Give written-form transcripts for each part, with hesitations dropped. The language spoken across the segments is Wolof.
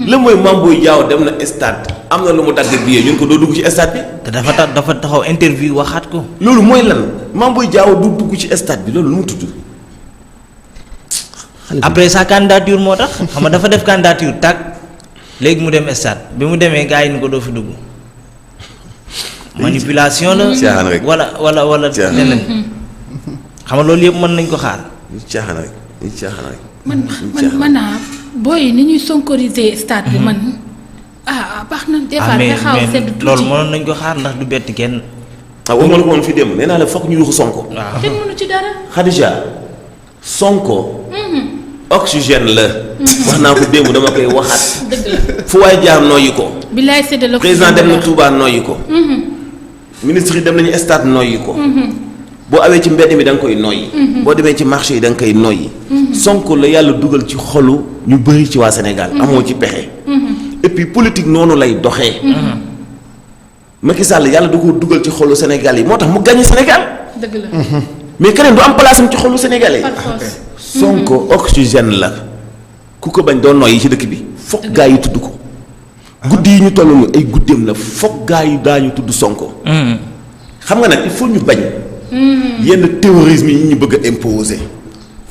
la mooy Mame Boye Diao dem na stade am na lu mu dagg billet ñun ko doo dugg ci stade bi. te dafa taxaw interview waxaat ko. loolu mooy lan Mame Boye Diao du dugg ci stade bi loolu lu mu tudd. après sa candidature moo tax xam nga dafa def candidature tàgg léegi mu dem stade bi mu demee gars yi ni ko doo fi dugg. manipulation la. caaxaan rek wala leneen. xam nga loolu yëpp mën nañ ko xaar. caaxaan rek. man booy ni ñuy sonkoriser stade bi man baax na des fois nga xaw a sedd tuuti loolu mënoon nañ ko xaar ndax du bett kenn. waxuma la ko woon fi dem nee naa la foog ñu yuuxu Sonko. waaw kenn mënu ci dara. Khadija Sonko. oxygène la. wax naa ko démb dama koy waxaat. dëgg la fu waay jaar nooyi ko. bilaay sedd la président dem na Touba nooyi ko. ministre yi dem nañu stade nooyi ko. boo awee ci mbedd mi da nga koy noyyi. boo demee ci marché yi da nga koy noyyi. Sonko la yàlla dugal ci xolu ñu bëri ci waa Sénégal. amoo ci pexe. et puis politique noonu lay doxee. Macky Sall yàlla du ko dugal ci xolu Sénégal yi moo tax mu gagné Sénégal. dëgg la mais keneen du am place am ci xolu Sénégalais. par force. Sonko oxygène la ku ko bañ doo noyyi ci dëkk bi foog gaa yi tudd ko. guddi yi ñu toll nii ay guddeem la foog gaa yi daañu tudd Sonko. xam nga nag il faut ñu bañ. yenn terrorisme yi ñu bëgg a imposer.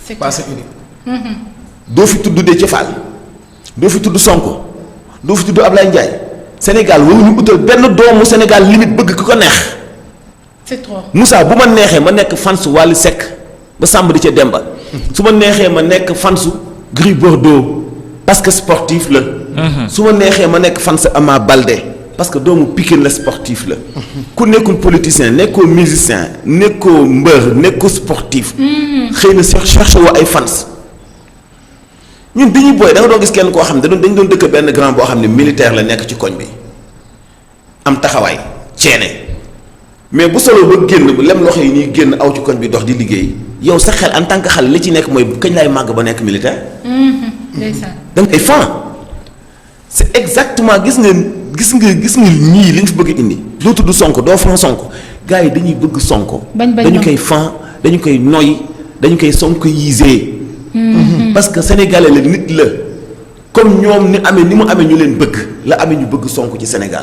c'est passé unique. doo fi tudd Déthié Fall doo fi tudd Sonko doo fi tudd Ablaye Ndiaye Sénégal waruñu utal benn doomu Sénégal limite bëgg ku ko neex. c'est trop. Moussa bu ma neexee ma nekk fansu Wally Seck ba Samba di ca Demba. su ma neexee ma nekk fansu Gris Bordeaux parce que sportif la. su ma neexee ma nekk fansu Ama Baldé parce que doomu Pikine la sportif la. ku nekkul politicien nekkoo musicien nekkoo mbër nekkoo sportif. xëy na cherché woo ay fans. ñun dañuy booy da nga doon gis kenn koo xam ne dañu doon dëkk benn grand boo xam ne militaire la nekk ci koñ bi am taxawaay ceene mais bu solo ba génn bu lem loxo yi ñuy génn aw ci koñ bi dox di liggéey yow sa xel en tant que xale li ci nekk mooy kañ laay màgg ba nekk militaire. ndeysaan. da nga koy fan c'est exactement gis nga ñii li ñu fi bëgg indi doo tudd Sonko doo fan Sonko gars yi dañuy bëgg Sonko. dañu koy fan dañu koy noy dañu koy sonkoyiser. parce que sénégalais la nit la comme ñoom ni mu amee ñu leen bëgg la amee ñu bëgg Sonko ci Sénégal.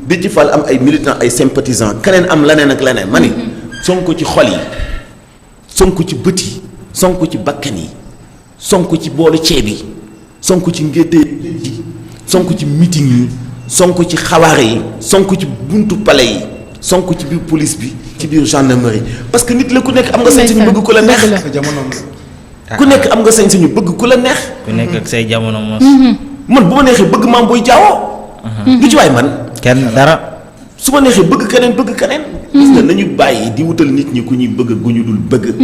di ci fal am ay militants ay sympathisants keneen am leneen ak leneen ma ni Sonko ci xol yi Sonko ci bët yi Sonko ci bakkan yi Sonko ci boolu ceeb yi Sonko ci ngétte yi Sonko ci meeting yi Sonko ci xawaare yi Sonko ci buntu palais yi Sonko ci biir police bi ci biir gendarmerie parce que nit la ku nekk am nga sañ-sañu bëgg ku la neex. ku nekk am nga sañ-sañu bëgg ku la neex. ku nekk ak say jamono mos. man bu ma neexee bëgg Mame Boye Diao. lu ci waay man. kenn dara. su ma neexee bëgg keneen. gis nga nañu bàyyi di wutal nit ñi ku ñuy bëgg gu ñu dul bëgg.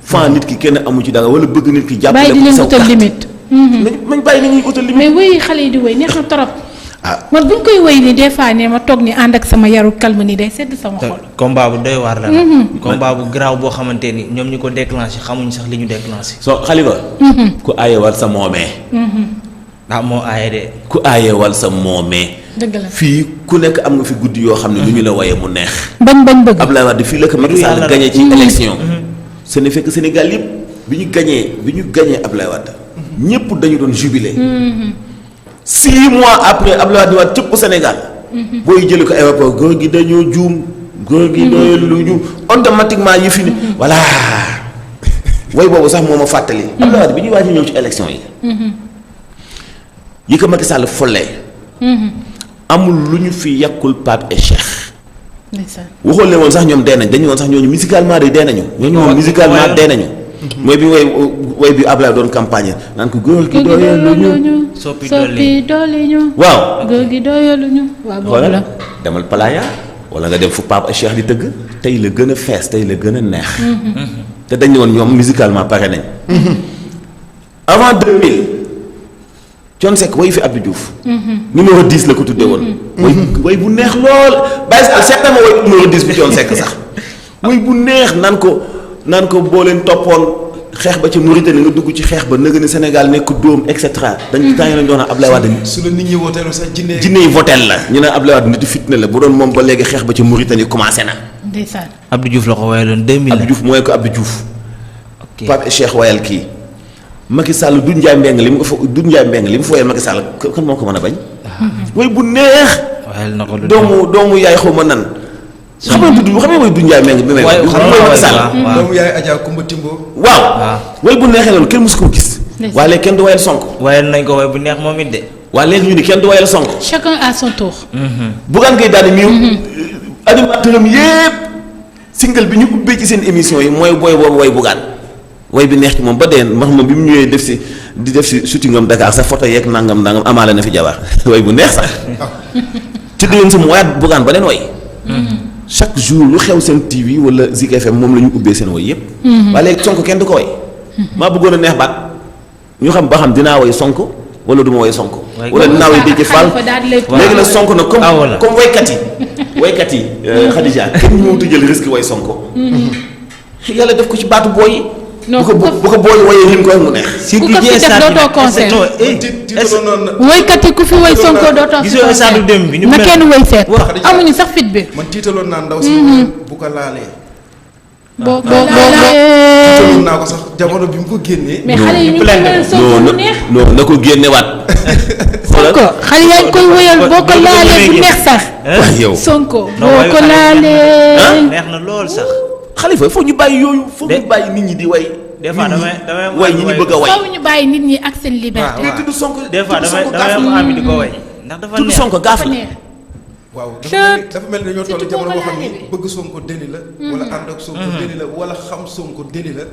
fan nit ki kenn amu ci dara wala bëgg nit ki jàppale ko sa utal limite. nañ bàyyi ni ñuy utal limite. mais wéy xale yi di wéy neex na trop. man bu ñu koy wéy ni des fois ne ma toog ni ànd ak sama yaru calme ni day sedd sama xol. combat bu doy waar la. combat bu garaaw boo xamante ni ñoom ñu ko déclenché xamuñ sax li ñu déclenché. soo Khalifa. ku aayewal sa moomee. moo aaye de. ku aayewal sa moomee. dëgg la fii ku nekk am nga fi guddi yoo xam ne lu ñu la waye mu neex. bañ bëgg. Abdoulaye Wade fii la ko Macky Sall gagné ci élection. ce ne fait que Sénégal yëpp bi ñu gagné Abdoulaye Wade ñëpp dañu doon jubilé. 6 mois après Abdoulaye Wade waat cëpp Sénégal. booy jëlee ko aéroport góor gi dañoo juum. góor gi doyul ñu automatiquement yi fi ni voilà way boobu sax moo ma fàttali. Abdoulaye Wade bi ñuy waaj a ñëw ci élection yi. yi ko Macky Sall follee. amul lu ñu fi yàqul Pape et Cheikh. waxoon leen woon sax ñoom dee nañ dañu woon sax ñooñu musicalement de dee nañu. ñooñu moom musicalement dee nañu. mooy bi way bi Ablaye doon campagne naan ko góor gi doyaluñu soppi dolli ñu. waaw góor gi doyaluñu. waaw boobu la demal Palaya wala nga dem fu Pape Cheikh di tëgg tey la gën a fees tey la gën a neex. te dañ ne woon ñoom musicalement pare nañ. avant 2000 Thione Seck way fi Abdou Diouf. numéro 10 la ko tuddee woon. way bu neex lool Baye Sall certainement way numéro 10 bi Thione Seck sax. way bu neex naan ko boo leen toppoon xeex ba ca Mauritanie nga dugg ci xeex ba nëgë ni Sénégal nekk dóom et cetera. dañ temps yi lañ doon naan Ablaye Wade. su la nit ñi wooteel sax jinne yi votel la ñu ne Ablaye Wade nit fitna la bu doon moom ba léegi xeex ba ca Mauritanie commencé na. ndeysaan. Abdou Diouf la ko wayaloon 2000. Abdou Diouf mooy ko Abdou Diouf. ok Pape Cheikh wayal kii. Macky Sall Doudou Ndiaye Mbengue li mu ko fa Doudou Ndiaye Mbengue li mu fooyee Macky Sall kan moo ko mën a bañ. way bu neex. waaye na ko doomu yaay xaw ma nan. xam nga mooy Doudou Ndiaye Mbengue bi may wax. xam nga mooy Macky Sall. doomu yaay Adja Kumba Timbo. waaw. way bu neexee loolu kenn mësu ko gis. waaye léegi kenn du wayal Sonko. wayal nañ ko way bu neex moom it de. waaye léegi ñu ni kenn du wayal Sonko. chacun à son tour. Bougane Gueye Dany mi animateur am yépp single bi ñu ubbee ci seen émission yi mooy booy boobu way Bougane way bi neex ci moom ba dee max ma bi mu ñëwee def si shooting am Dakar sa photo yeeg nangam amaale na fi jabar way bu neex sax ci déwén sa mu wayaat Bougane ba leen way chaque jour lu xew seen TV wala Zik FM moom la ñu ubbee seen way yépp waaye léegi Sonko kenn du ko way maa bëggoon a neex baat ñu xam ba xam dinaa way Sonko wala du ma way Sonko wala dinaa way Déthié Fall léegi nag Sonko nag comme waykat yi Khadija kenn mënut a jël risque way Sonko yàlla def ko ci baatu booy non bu ko booy woyee lim ko mu neex. ku ko fi def dootoo conseil woykat yi ku fi woy Sonko dootoo fi conseil na kenn woy seet amuñu sax fit bi. man tiitaloon naa ndaw si bu ko laalee. boo tiitaloon naa ko sax jamono bi mu ko génnee. mais xale yi ñu ngi koy Sonko mu neex. non na ko génnewaat. Sonko xale yaa ngi koy woyal boo ko laalee bu neex sax. yow Sonko boo ko laalee. neex na lool sax. Xalifa foog ñu bàyyi yooyu foog ñu bàyyi nit ñi di way. des fois damay way ñi ñu bëgg a way. foog ñu bàyyi nit ñi ak seen liberté. waaw tudd Sonko des fois damay am envie di ko way ndax dafa neex tudd Sonko gaaf la. waaw dafa mel ni dañoo toll jamono boo xam ni bëgg Sonko déli la. wala ànd ak Sonko déli la wala xam Sonko déli la.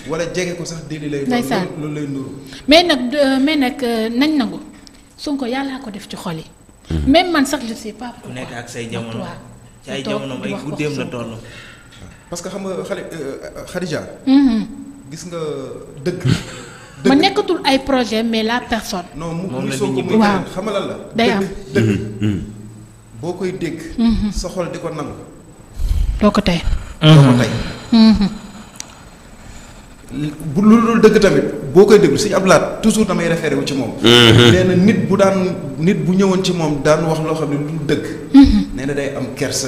wala jege ko sax déli lay. ndeysaan loolu lay nuru. mais nag nañ nangu Sonko yàllaa ko def ci xol yi. même man sax je sais pas. ku nekk ak say jamono ci ay jamono ay guddeem la toll. parce que xam nga Khadija. gis nga dëgg. ma nekkatul ay projet mais la personne. non moom mu la Sonko nit ñi muy waaw xamal la. day am dëgg boo koy dégg. sa xol di ko nangu. doo ko tey. doo ko tey. bu loolu dëgg tamit boo koy déglu si Ablaat toujours damay référé wu ci moom. nee na nit bu ñëwoon ci moom daan wax loo xam ne lu dëgg. nee na day am kersa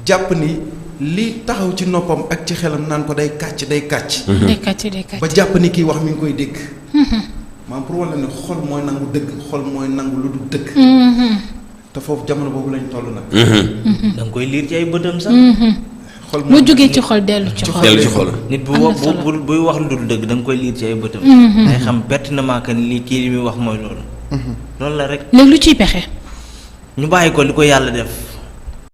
jàpp ni li taxaw ci noppam ak ci xelam naan ko day kàcc. day kàcc ba jàpp ni kii wax mi ngi koy dégg. maanaam pour walla ne xol mooy nangu dëgg xol mooy nangu lu du dëgg. te foofu jamono boobu lañ toll nag. da nga koy liir ci ay bëtam sax. xol mu jógee ci xol dellu ci xol. nit buy wax lu dul dëgg da nga koy liir ci ay bëtam. day xam pertinemment que lii kii li muy wax mooy loolu. loolu la rek. léegi lu ciy pexe. ñu bàyyi ko li ko yàlla def.